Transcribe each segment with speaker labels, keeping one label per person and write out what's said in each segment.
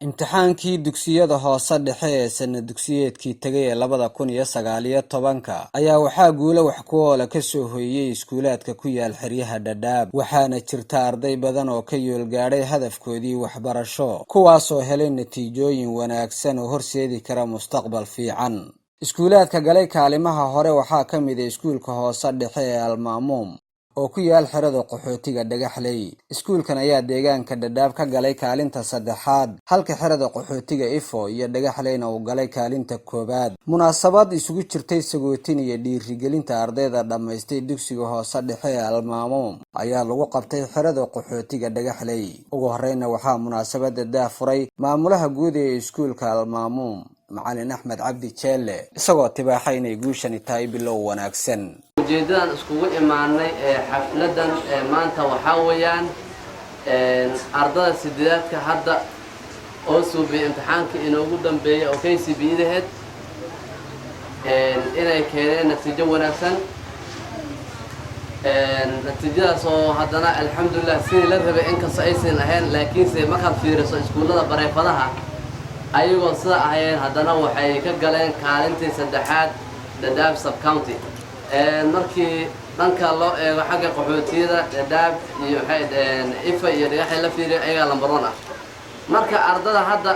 Speaker 1: imtixaankii dugsiyada hoose dhexe ee sanad dugsiyeedkii tagay ee 2019 ayaa waxaa guulo wax ku oola ka soo hoyay iskuulaadka ku yaal xeryaha Dadaab waxaana jirta arday badan oo ka yoolgaaday hadafkoodii waxbarasho kuwaas oo helay natiijooyin wanaagsan oo horseedi kara mustaqbal fiican. iskuulaadka galay kaalimaha hore waxaa ka mid ah iskuulka hoose dhexe ee Almaamuum oo ku yaal xerada qaxootiga Dhagaxley. iskuulkan ayaa deegaanka Dadaab ka galay kaalinta saddexaad halka xerada qaxootiga Ifo iyo Dhagaxleyna uu galay kaalinta koobaad. munaasabad isugu jirtay sagootin iyo dhiirigelinta ardayda dhamaystay dugsiga hoose dhexe ee Almaamuum ayaa lagu qabtay xerada qaxootiga Dhagaxley. ugu horreynna waxaa munaasabada daafuray maamulaha guud ee iskuulka Almaamuum Macallin Axmed Cabdi Jeelle isagoo tibaaxay inay guushani tahay bilow wanaagsan.
Speaker 2: ujeedadan iskugu imaanay xafladan maanta waxa weeyaan ardayda sideedka hadda oo suubay imtixaanka inoogu dambeeyay oo KCPE-daheed inay keeneen natiijo wanaagsan natiijadaas oo haddana alxamdulillah sidii la rabay in kasta aysan ahayn laakiinse markaad fiiriso iskuullada bareefadaha ayagoo sida ahayeen haddana waxay ka galeen kaalintii saddexaad Dadaab sub county markii dhanka loo eego xagga qaxootiyada Dadaab iyo Ifo iyo Dhagaxley la fiiriyo ayaga lambar 1 ah marka ardada hadda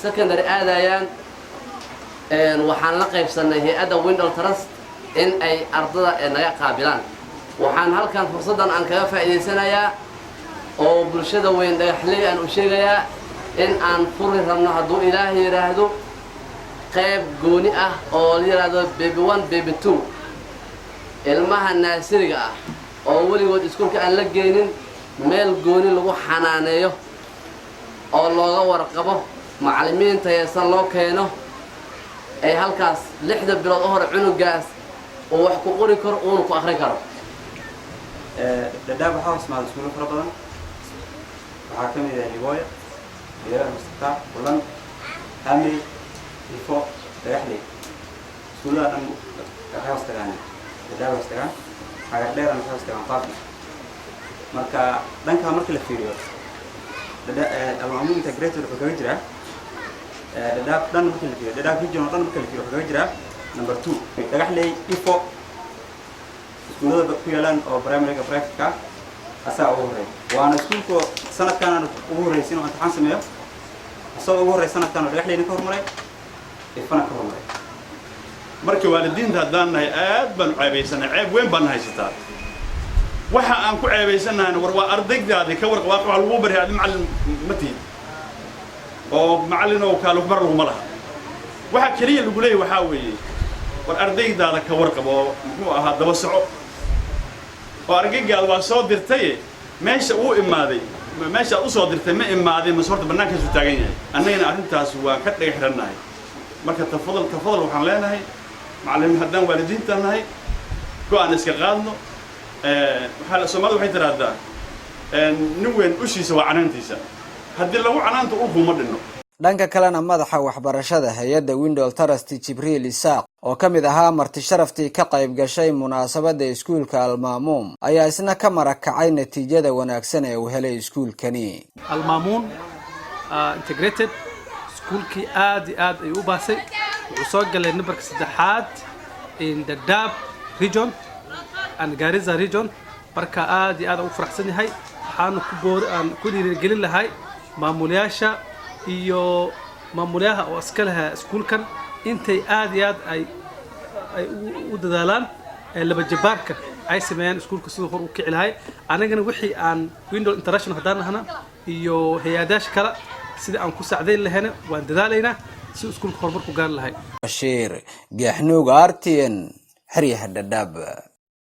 Speaker 2: secondary aadayaan waxaan la qaybsanay hay'adda Window Trust in ay ardada naga qaabilaan waxaan halkan fursadan aan kaga faa'iideysanayaa oo bulshada weyn Dhagaxley aan u sheegayaa in aan furi rabno hadduu Ilaahay yiraahdo qayb gooni ah oo la yiraahdo baby 1 baby 2 ilmaha naasiriga ah oo waligood iskuulka aan la geynin meel gooni lagu xanaaneeyo oo looga warqabo macallimiinta yeesan loo keeno ay halkaas 6 bilood hore cunugaas oo wax ku qori karo oo ku akhrin karo
Speaker 3: Dadaab waxa ismaal iskuul fara badan waxa kamid ah Liboya Deera Mustafa Bulan Amri Ifo Dhagaxley iskuuladan waxa wastagaan Dadaab wastagaan xagar dheer aan wastagaan qaabka marka dhanka markii la fiiriyo Almaamuum integrated wuxuu kaga jiraa Dadaab dhan markii la fiiriyo Dadaab region dhan markii la fiiriyo wuxuu kaga jiraa number 2 Dhagaxley Ifo iskuulada ku yaalan oo primary-ga practice-ka asaa ugu horeey waana iskuulka sanadkan ugu horeeyay inuu imtixaan sameeyo asoo ugu horeey sanadkan Dhagaxleyna ka hormaray Ifana ka hormaray
Speaker 4: marka waalidiinta haddaan nahay aad baan ceebaysanay ceeb weyn baan haysataa waxa aan ku ceebaysanahay war waa ardaydaadii ka warqab waxa lagu bariyaa macallin mati oo macallin oo kale mar lagu malaha waxa kaliya lagu leeyahay waxa weeye war ardaydaada ka warqab oo muxuu ahaa daba soco oo argagaad waa soo dirtay meesha uu imaaday meesha uu soo dirtay ma imaaday ma sorta banaanka soo taagan yahay annagana arrintaas waa ka dhig xiranahay marka tafadal waxaan leenahay macallin haddaan waalidiinta nahay go'aan iska qaadno waxa Soomaalidu waxay tiraahdaa nin weyn ushiisa waa canaantiisa haddii lagu canaanto uu kuma dhinno.
Speaker 1: dhanka kalena madaxa waxbarashada hay'adda Window Trust Jibriil Isaaq oo kamid ahaa marti sharaftii ka qayb gashay munaasabada iskuulka Almaamuum ayaa isna ka marakacay natiijada wanaagsan ee uu helay iskuulkani.
Speaker 5: Almaamuum integrated iskuulkii aad ay u baasay wuxuu soo galay numberka saddexaad in Dadaab region and Garissa region marka aad u faraxsan yahay waxaan ku dhiirigelin lahay maamulayaasha iyo maamulaha oo iska laha iskuulkan intay aad ay u dadaalaan laba jabaarka ay sameeyaan iskuulka sidoo hor u kici lahay anagana wixii aan Window International hadaan ahna iyo hay'adaha kale sida aan ku saacideyn lahayn waan dadaalaynaa si iskuulka horumar ku gaar lahay.
Speaker 1: Bashiir Gaxnuug RTN xeryaha Dadaab.